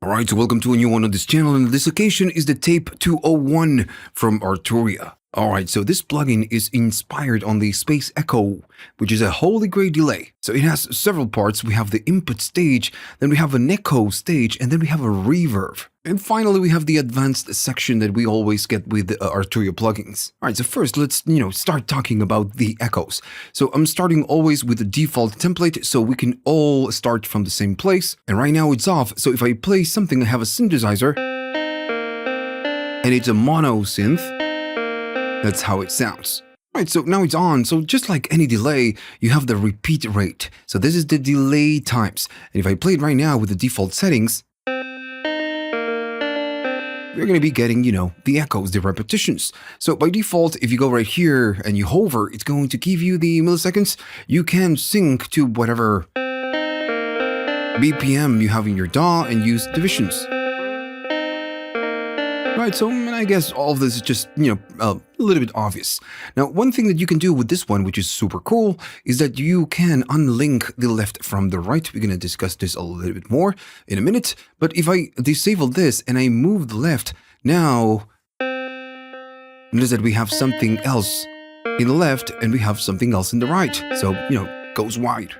Alright, so welcome to a new one on this channel, and this occasion is the TAPE-201 from Arturia. Alright, so this plugin is inspired on the Space Echo, which is a holy grail delay. So it has several parts. We have the input stage, then we have an echo stage, and then we have a reverb. And finally, we have the advanced section that we always get with Arturia plugins. Alright, so first let's, start talking about the echoes. So I'm starting always with the default template, so we can all start from the same place. And right now it's off, so if I play something, I have a synthesizer, and it's a mono synth. That's how it sounds. Alright, so now it's on. So just like any delay, you have the repeat rate. So this is the delay times. And if I play it right now with the default settings, you're going to be getting, the echoes, the repetitions. So by default, if you go right here and you hover, it's going to give you the milliseconds. You can sync to whatever BPM you have in your DAW and use divisions. Right, so I guess all of this is just, a little bit obvious. Now, one thing that you can do with this one, which is super cool, is that you can unlink the left from the right. We're going to discuss this a little bit more in a minute. But if I disable this and I move the left, now notice that we have something else in the left and we have something else in the right. So, goes wide.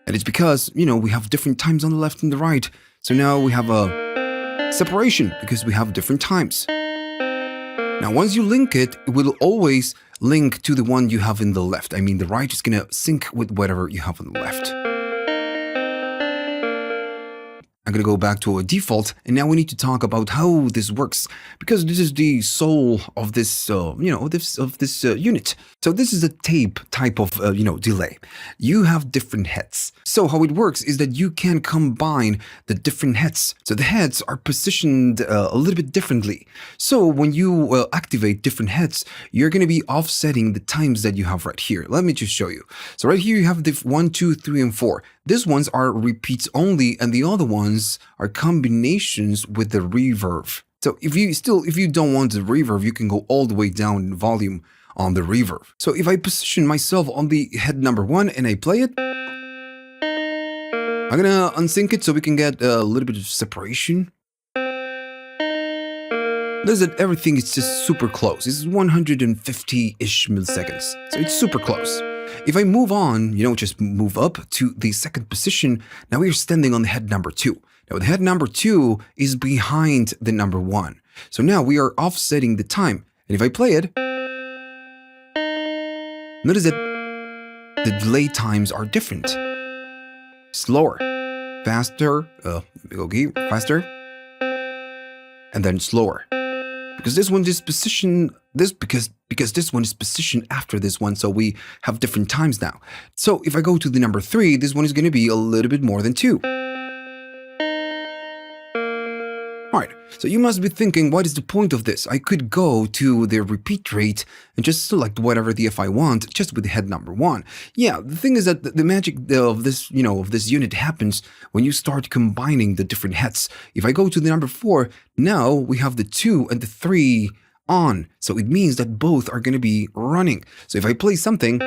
And it's because, we have different times on the left and the right. So now we have a separation because we have different times. Now, once you link it, it will always link to the one you have in the left. I mean, the right is going to sync with whatever you have on the left. I'm going to go back to a default, and now we need to talk about how this works, because this is the soul of this, unit. So this is a tape type of, delay. You have different heads. So how it works is that you can combine the different heads. So the heads are positioned a little bit differently. So when you activate different heads, you're going to be offsetting the times that you have right here. Let me just show you. So right here you have the 1, 2, 3, and 4. These ones are repeats only, and the other ones are combinations with the reverb. So if you don't want the reverb, you can go all the way down in volume on the reverb. So if I position myself on the head number 1 and I play it, I'm gonna unsync it so we can get a little bit of separation. Notice that everything is just super close. It's 150-ish milliseconds. So it's super close. If I move on, just move up to the second position, now we are standing on the head number 2. Now the head number 2 is behind the number 1. So now we are offsetting the time. And if I play it, notice that the delay times are different. Slower, faster, faster, and then slower. Because this one is positioned because this one is positioned after this one, so we have different times now. So if I go to the number 3, this one is going to be a little bit more than 2. Alright, so you must be thinking, what is the point of this? I could go to the repeat rate and just select whatever the F I want just with the head number 1. Yeah, the thing is that the magic of this, of this unit happens when you start combining the different heads. If I go to the number 4, now we have the 2 and the 3 on. So it means that both are going to be running. So if I play something,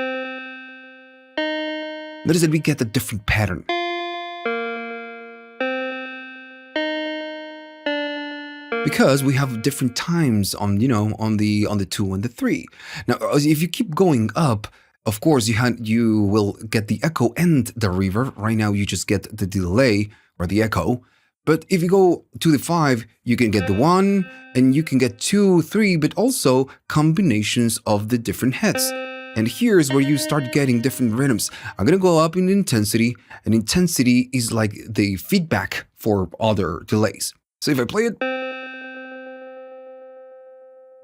notice that we get a different pattern. Because we have different times on, on the 2 and the 3. Now, if you keep going up, of course, you will get the echo and the reverb. Right now, you just get the delay or the echo. But if you go to the 5, you can get the 1, and you can get 2, 3, but also combinations of the different heads. And here's where you start getting different rhythms. I'm going to go up in intensity, and intensity is like the feedback for other delays. So if I play it,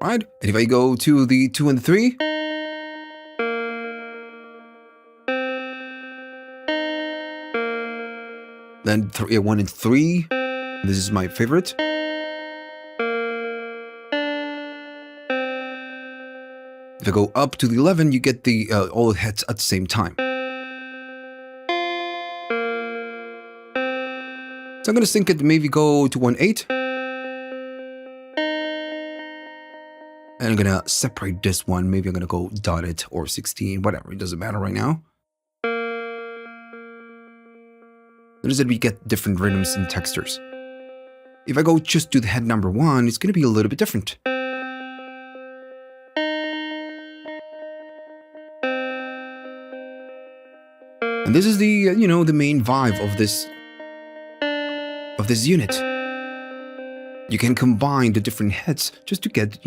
right? And if I go to the 2 and the 3, then 1 and 3, this is my favorite. If I go up to the 11, you get the all heads at the same time. So I'm going to sync it, maybe go to 1/8. And I'm going to separate this one. Maybe I'm going to go dotted or 16, whatever. It doesn't matter right now. Notice that we get different rhythms and textures. If I go just to the head number 1, it's going to be a little bit different. And this is the, the main vibe of this unit. You can combine the different heads just to get,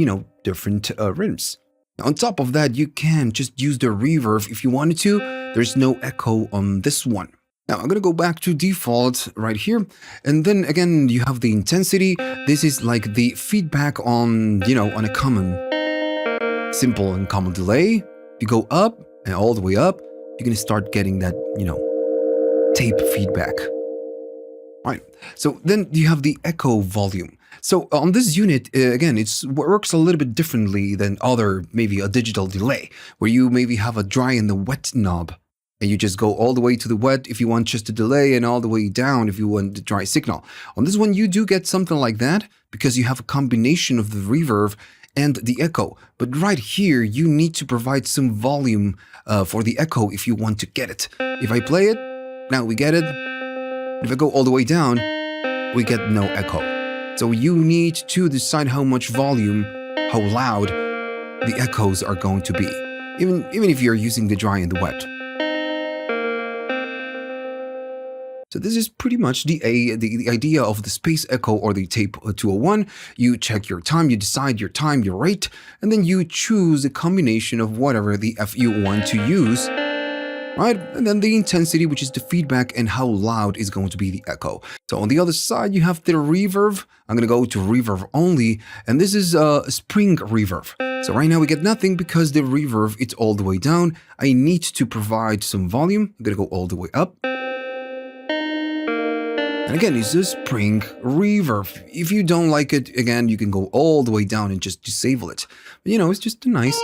different rhythms. On top of that, you can just use the reverb if you wanted to. There's no echo on this one. Now, I'm going to go back to default right here. And then again, you have the intensity. This is like the feedback on, on a simple and common delay. You go up and all the way up, you're going to start getting that, tape feedback. Right. So then you have the echo volume. So on this unit, again, it works a little bit differently than other, maybe a digital delay, where you maybe have a dry and the wet knob, and you just go all the way to the wet if you want just a delay and all the way down if you want the dry signal. On this one, you do get something like that because you have a combination of the reverb and the echo. But right here, you need to provide some volume for the echo if you want to get it. If I play it, now we get it. If I go all the way down, we get no echo. So you need to decide how much volume, how loud the echoes are going to be, even if you're using the dry and the wet. So this is pretty much the idea of the space echo or the TAPE-201. You check your time, you decide your time, your rate, and then you choose a combination of whatever the F you want to use. Right? And then the intensity, which is the feedback, and how loud is going to be the echo. So on the other side, you have the reverb. I'm going to go to reverb only, and this is a spring reverb. So right now we get nothing because the reverb, it's all the way down. I need to provide some volume. I'm going to go all the way up. And again, it's a spring reverb. If you don't like it, again, you can go all the way down and just disable it. But, it's just a nice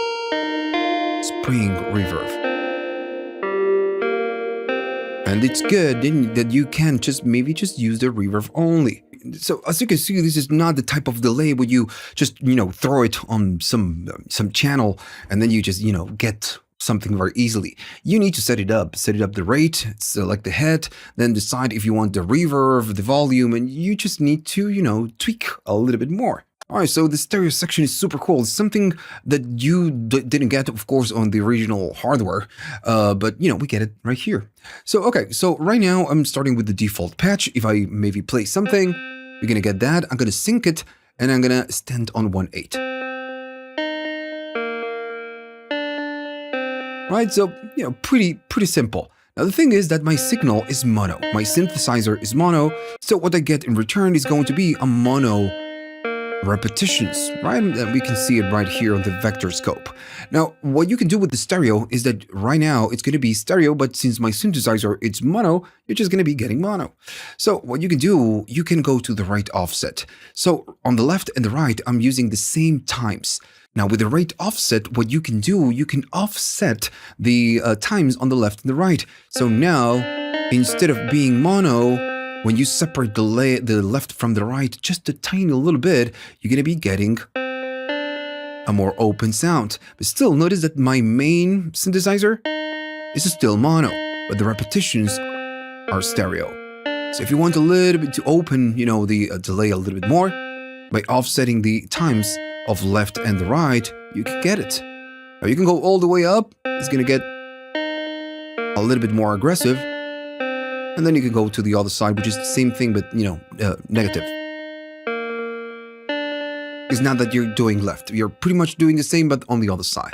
spring reverb. And it's good that you can maybe just use the reverb only. So as you can see, this is not the type of delay where you just, throw it on some channel and then you just, get something very easily. You need to set it up the rate, select the head, then decide if you want the reverb, the volume, and you just need to, tweak a little bit more. All right, so the stereo section is super cool. It's something that you didn't get, of course, on the original hardware, but, we get it right here. So, okay, so right now I'm starting with the default patch. If I maybe play something, you're going to get that. I'm going to sync it, and I'm going to stand on 1/8. Right, so, pretty simple. Now, the thing is that my signal is mono. My synthesizer is mono, so what I get in return is going to be a mono repetitions, right? And we can see it right here on the vector scope. Now, what you can do with the stereo is that right now it's going to be stereo, but since my synthesizer it's mono, you're just going to be getting mono. So what you can do, you can go to the right offset. So on the left and the right, I'm using the same times. Now with the rate offset, what you can do, you can offset the times on the left and the right. So now, instead of being mono, when you separate the left from the right just a tiny little bit, you're going to be getting a more open sound. But still, notice that my main synthesizer is still mono, but the repetitions are stereo. So if you want a little bit to open, the delay a little bit more, by offsetting the times of left and the right, you can get it. Now you can go all the way up. It's going to get a little bit more aggressive. And then you can go to the other side, which is the same thing, but, negative. It's not that you're doing left. You're pretty much doing the same, but on the other side.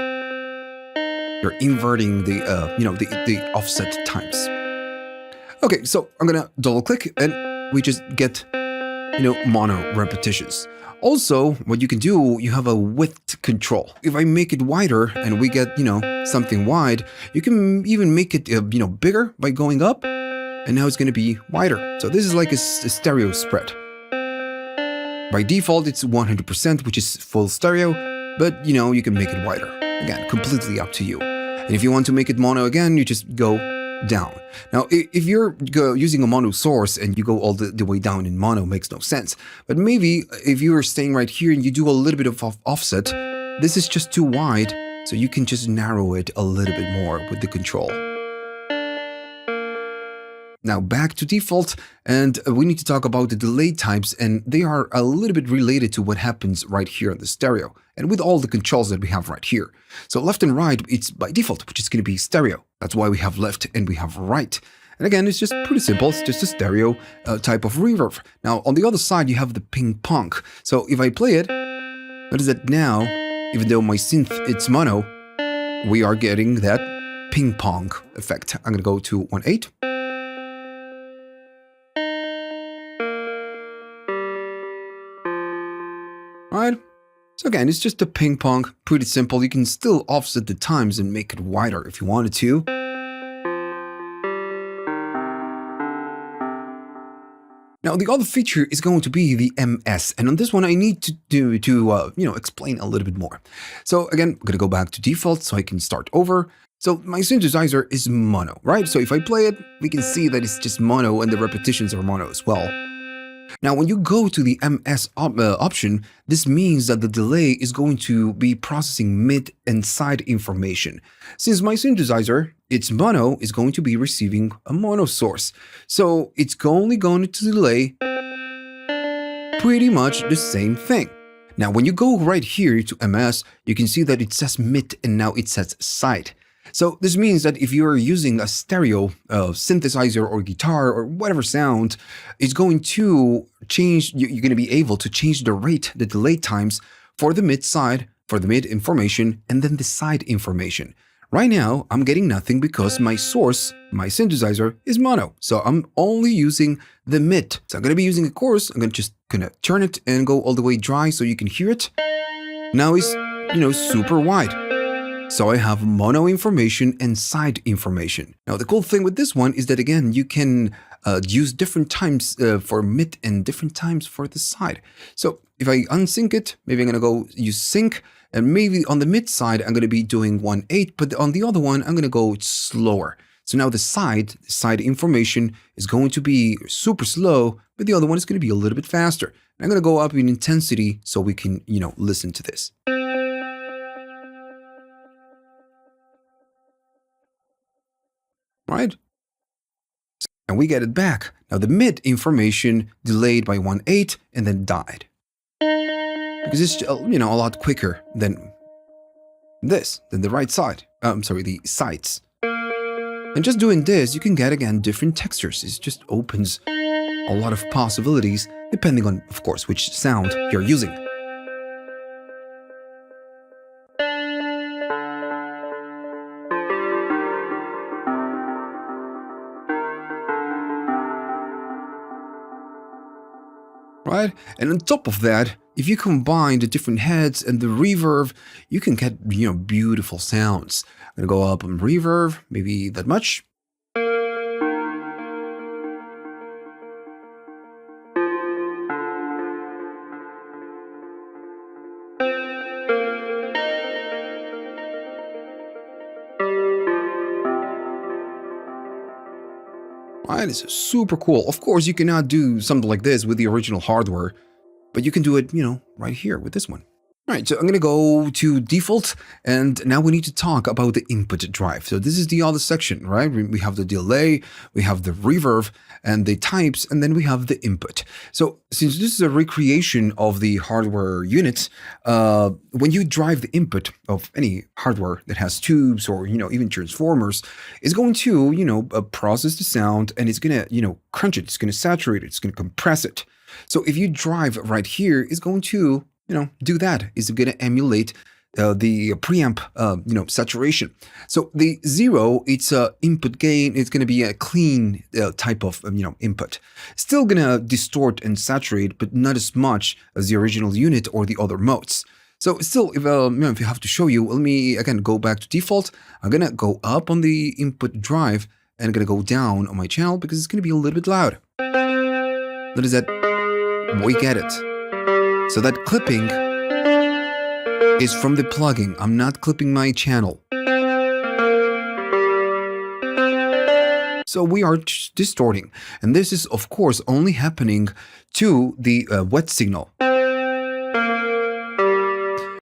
You're inverting the offset times. Okay, so I'm going to double click and we just get, mono repetitions. Also, what you can do, you have a width control. If I make it wider and we get, something wide, you can even make it, bigger by going up. And now it's going to be wider. So this is like a stereo spread. By default, it's 100%, which is full stereo, but you can make it wider. Again, completely up to you. And if you want to make it mono again, you just go down. Now, if you're using a mono source and you go all the way down in mono, makes no sense. But maybe if you are staying right here and you do a little bit of offset, this is just too wide, so you can just narrow it a little bit more with the control. Now back to default, and we need to talk about the delay types, and they are a little bit related to what happens right here in the stereo, and with all the controls that we have right here. So left and right, it's by default, which is going to be stereo. That's why we have left and we have right. And again, it's just pretty simple. It's just a stereo type of reverb. Now on the other side, you have the ping pong. So if I play it, notice that now, even though my synth, it's mono, we are getting that ping pong effect. I'm going to go to 1/8. Right? So again, it's just a ping pong, pretty simple. You can still offset the times and make it wider if you wanted to. Now the other feature is going to be the MS, and on this one I need to explain a little bit more. So again, I'm gonna go back to default so I can start over. So my synthesizer is mono, right? So if I play it, we can see that it's just mono and the repetitions are mono as well. Now, when you go to the MS option, this means that the delay is going to be processing mid and side information. Since my synthesizer, its mono, is going to be receiving a mono source. So it's only going to delay pretty much the same thing. Now, when you go right here to MS, you can see that it says mid and now it says side. So this means that if you're using a stereo synthesizer or guitar or whatever sound, it's going to change, you're going to be able to change the rate, the delay times for the mid side, for the mid information, and then the side information. Right now, I'm getting nothing because my source, my synthesizer, is mono. So I'm only using the mid. So I'm going to be using a chorus. I'm just going to turn it and go all the way dry so you can hear it. Now it's, super wide. So I have mono information and side information. Now the cool thing with this one is that again, you can use different times for mid and different times for the side. So if I unsync it, maybe I'm going to go use sync, and maybe on the mid side, I'm going to be doing 1/8, but on the other one, I'm going to go slower. So now the side information is going to be super slow, but the other one is going to be a little bit faster. And I'm going to go up in intensity so we can, listen to this. Right? And we get it back. Now the mid information delayed by 1/8 and then died. Because it's, a lot quicker than the right side. The sides. And just doing this, you can get, again, different textures. It just opens a lot of possibilities, depending on, of course, which sound you're using. Right? And on top of that, if you combine the different heads and the reverb, you can get, beautiful sounds. I'm gonna go up on reverb, maybe that much. Right, it's super cool. Of course, you cannot do something like this with the original hardware, but you can do it, right here with this one. All right, so I'm going to go to default, and now we need to talk about the input drive. So this is the other section, right? We have the delay, we have the reverb, and the types, and then we have the input. So since this is a recreation of the hardware units, when you drive the input of any hardware that has tubes or, even transformers, it's going to, process the sound, and it's going to, crunch it, it's going to saturate it, it's going to compress it. So if you drive right here, it's going to do that. Is going to emulate the preamp, saturation. So the 0, it's a input gain. It's going to be a clean type of, input. Still going to distort and saturate, but not as much as the original unit or the other modes. So still, if you have to show you, let me again go back to default. I'm going to go up on the input drive and I'm going to go down on my channel because it's going to be a little bit loud. Notice that we get it. So that clipping is from the plugin. I'm not clipping my channel. So we are distorting. And this is, of course, only happening to the wet signal.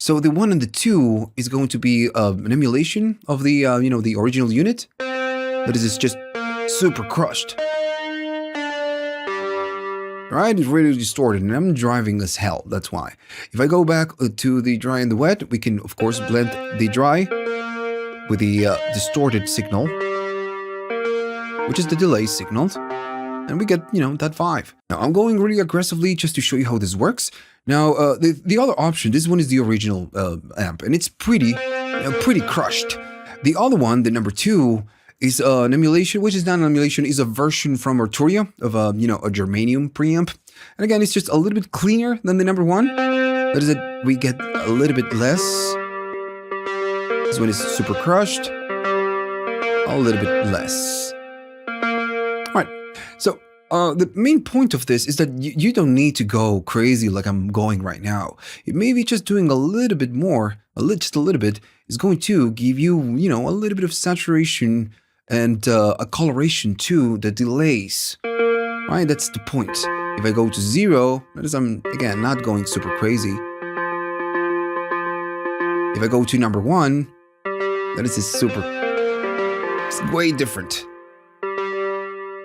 So the 1 and the 2 is going to be an emulation of the, the original unit. That is just super crushed. right? It's really distorted, and I'm driving as hell, that's why. If I go back to the dry and the wet, we can, of course, blend the dry with the distorted signal, which is the delay signal, and we get, that vibe. Now, I'm going really aggressively just to show you how this works. Now, the other option, this one is the original amp, and it's pretty crushed. The other one, the number 2, is an emulation, which is not an emulation, is a version from Arturia of a germanium preamp. And again, it's just a little bit cleaner than the number 1. That is it, we get a little bit less. This one is super crushed. A little bit less. All right, so the main point of this is that you don't need to go crazy like I'm going right now. Maybe just doing a little bit more, just a little bit, is going to give you, a little bit of saturation and a coloration to the delays, right? That's the point. If I go to 0, notice I'm, again, not going super crazy. If I go to number 1, that is it's way different.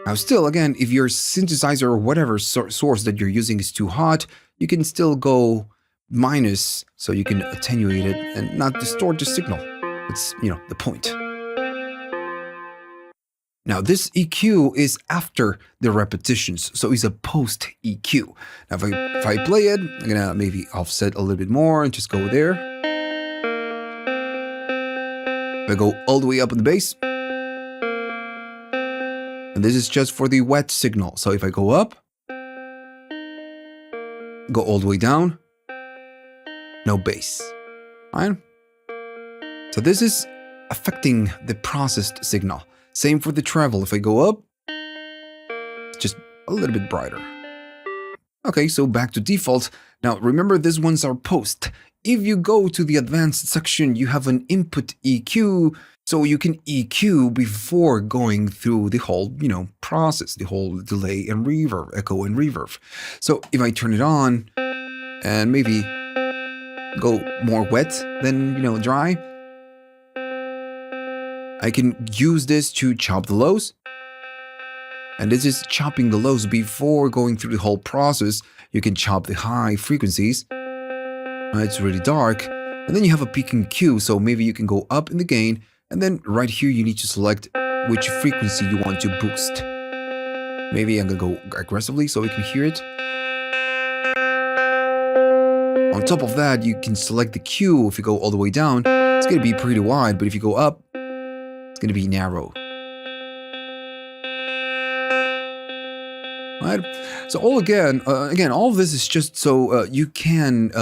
Now still, again, if your synthesizer or whatever source that you're using is too hot, you can still go minus, so you can attenuate it and not distort the signal. That's, the point. Now this EQ is after the repetitions, so it's a post EQ. Now if I play it, I'm gonna maybe offset a little bit more and just go there. If I go all the way up on the bass, and this is just for the wet signal. So if I go up, go all the way down, no bass, right? So this is affecting the processed signal. Same for the treble. If I go up, it's just a little bit brighter. Okay, so back to default. Now remember, these ones are post. If you go to the advanced section, you have an input EQ, so you can EQ before going through the whole, process, the whole delay and reverb, echo and reverb. So if I turn it on and maybe go more wet than, dry, I can use this to chop the lows. And this is chopping the lows before going through the whole process. You can chop the high frequencies. It's really dark. And then you have a peak and Q, so maybe you can go up in the gain. And then right here, you need to select which frequency you want to boost. Maybe I'm going to go aggressively so we can hear it. On top of that, you can select the Q. If you go all the way down, it's going to be pretty wide. But if you go up, it's going to be narrow. Right? So all again, all of this is just so you can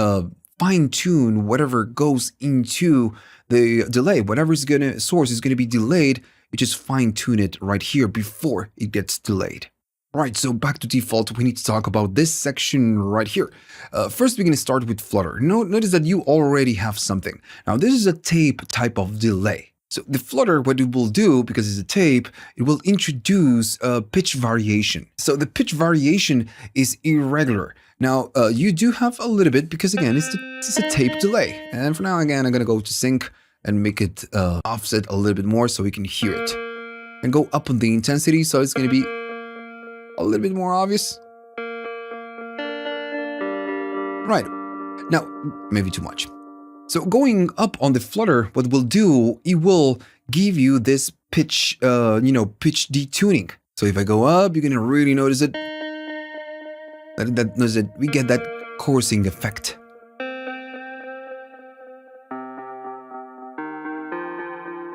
fine-tune whatever goes into the delay. Whatever source is going to be delayed, you just fine-tune it right here before it gets delayed. Right, so back to default, we need to talk about this section right here. First, we're going to start with Flutter. Notice that you already have something. Now, this is a tape type of delay. So the Flutter, what it will do, because it's a tape, it will introduce a pitch variation. So the pitch variation is irregular. Now, you do have a little bit, because again, it's a tape delay. And for now, again, I'm going to go to sync and make it offset a little bit more so we can hear it. And go up on the intensity, so it's going to be a little bit more obvious. Right. Now, maybe too much. So going up on the Flutter, what we'll do, it will give you this pitch, pitch detuning. So if I go up, you're going to really notice it. We get that coursing effect.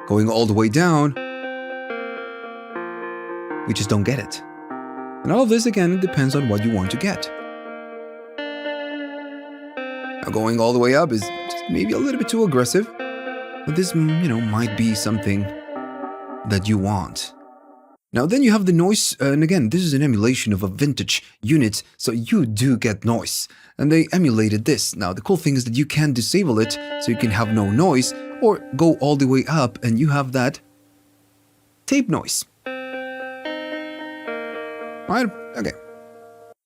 Going all the way down, we just don't get it. And all of this, again, it depends on what you want to get. Now going all the way up is just maybe a little bit too aggressive, but this, might be something that you want. Now then you have the noise, and again, this is an emulation of a vintage unit, so you do get noise. And they emulated this. Now the cool thing is that you can disable it, so you can have no noise, or go all the way up and you have that tape noise. Right? Okay.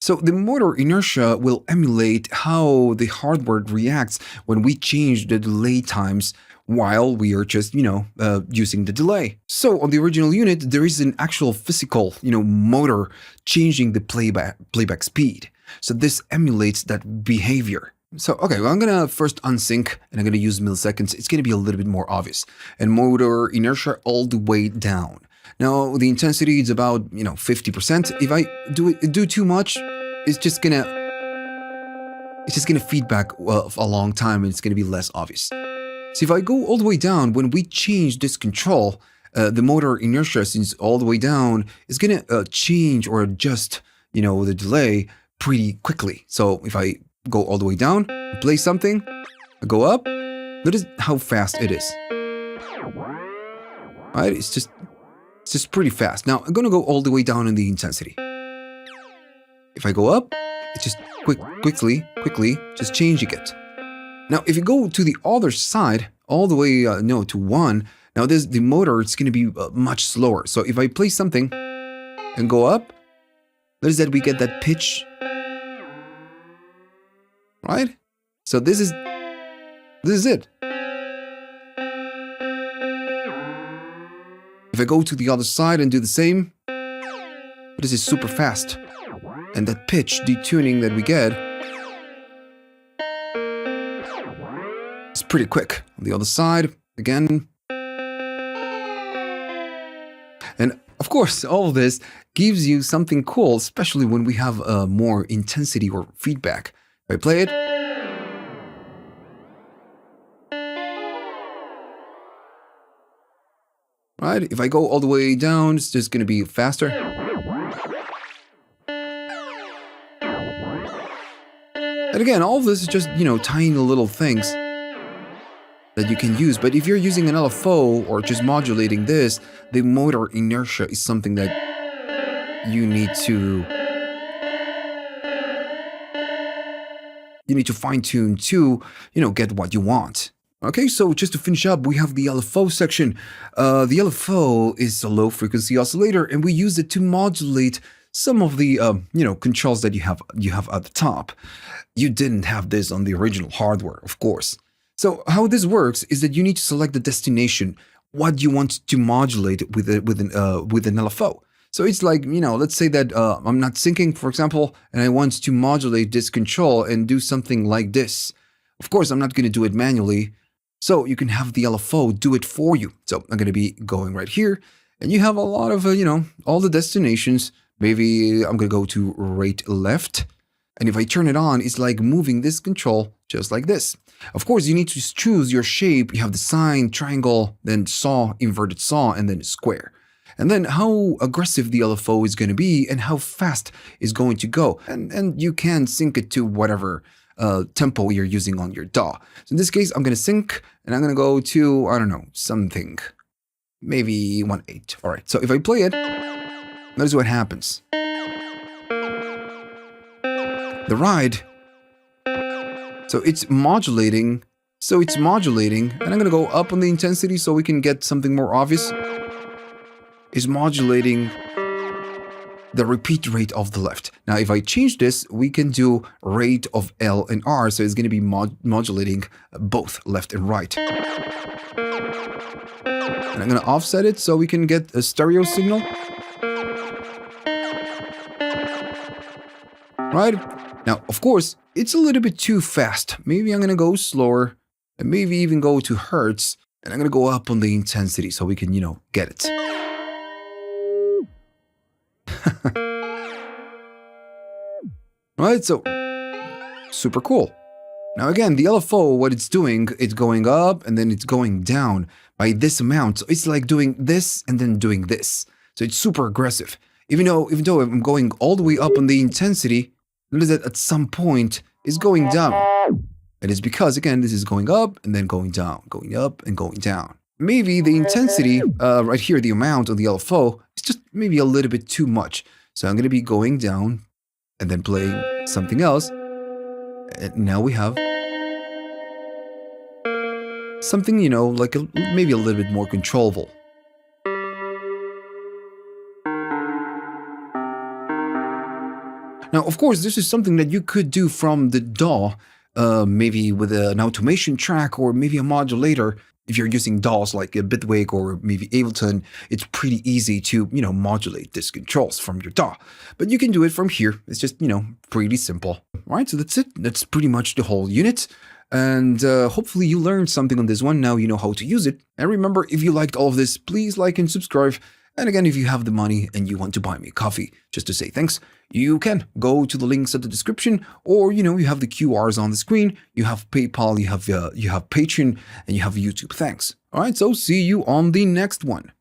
So the motor inertia will emulate how the hardware reacts when we change the delay times while we are just, using the delay. So on the original unit, there is an actual physical, motor changing the playback speed. So this emulates that behavior. So, okay, well, I'm going to first unsync, and I'm going to use milliseconds. It's going to be a little bit more obvious. And motor inertia all the way down. Now, the intensity is about, 50%. If I do too much, it's just going to feedback a long time, and it's going to be less obvious. So if I go all the way down, when we change this control, the motor inertia, since all the way down, is going to change or adjust, the delay pretty quickly. So if I go all the way down, play something, I go up, notice how fast it is. Right? It's just pretty fast. Now I'm gonna go all the way down in the intensity. If I go up, it's just quickly, just changing it. Now if you go to the other side, all the way to 1, now the motor, it's gonna be much slower. So if I play something and go up, notice that we get that pitch. Right? So this is it. If I go to the other side and do the same, this is super fast. And that pitch detuning that we get is pretty quick. On the other side, again. And of course, all of this gives you something cool, especially when we have more intensity or feedback. If I play it, right? If I go all the way down, it's just going to be faster. And again, all of this is just, tiny little things that you can use. But if you're using an LFO or just modulating this, the motor inertia is something that you need to fine-tune to, get what you want. Okay, so just to finish up, we have the LFO section. The LFO is a low-frequency oscillator, and we use it to modulate some of the, controls that you have at the top. You didn't have this on the original hardware, of course. So how this works is that you need to select the destination, what you want to modulate with an LFO. So it's like, let's say that I'm not syncing, for example, and I want to modulate this control and do something like this. Of course, I'm not going to do it manually, so you can have the LFO do it for you. So I'm going to be going right here, and you have a lot of, all the destinations. Maybe I'm going to go to right left, and if I turn it on, it's like moving this control just like this. Of course, you need to choose your shape. You have the sine, triangle, then saw, inverted saw, and then square. And then how aggressive the LFO is going to be and how fast it's going to go. And you can sync it to whatever tempo you're using on your DAW. So in this case, I'm going to sync and I'm going to go to, I don't know, something, maybe 1/8. All right, so if I play it, notice what happens. The ride, so it's modulating, and I'm going to go up on the intensity so we can get something more obvious. Is modulating the repeat rate of the left. Now, if I change this, we can do rate of L and R, so it's going to be modulating both left and right. And I'm going to offset it so we can get a stereo signal. Right? Now, of course, it's a little bit too fast. Maybe I'm going to go slower, and maybe even go to hertz, and I'm going to go up on the intensity so we can, get it. Right, so super cool. Now again, the LFO, what it's doing, it's going up and then it's going down by this amount. So it's like doing this and then doing this. So it's super aggressive. Even though I'm going all the way up on the intensity, notice that at some point it's going down. And it's because, again, this is going up and then going down, going up and going down. Maybe the intensity, right here, the amount of the LFO, is just maybe a little bit too much. So I'm going to be going down and then playing something else. And now we have something, like maybe a little bit more controllable. Now, of course, this is something that you could do from the DAW, maybe with an automation track or maybe a modulator. If you're using DAWs like a Bitwig or maybe Ableton, it's pretty easy to, modulate these controls from your DAW. But you can do it from here. It's just, pretty simple. All right, so that's it. That's pretty much the whole unit. And hopefully you learned something on this one. Now you know how to use it. And remember, if you liked all of this, please like and subscribe. And again, if you have the money and you want to buy me coffee just to say thanks, you can go to the links at the description, or you have the QRs on the screen. You have PayPal, you have Patreon, and you have YouTube. Thanks. All right, so see you on the next one.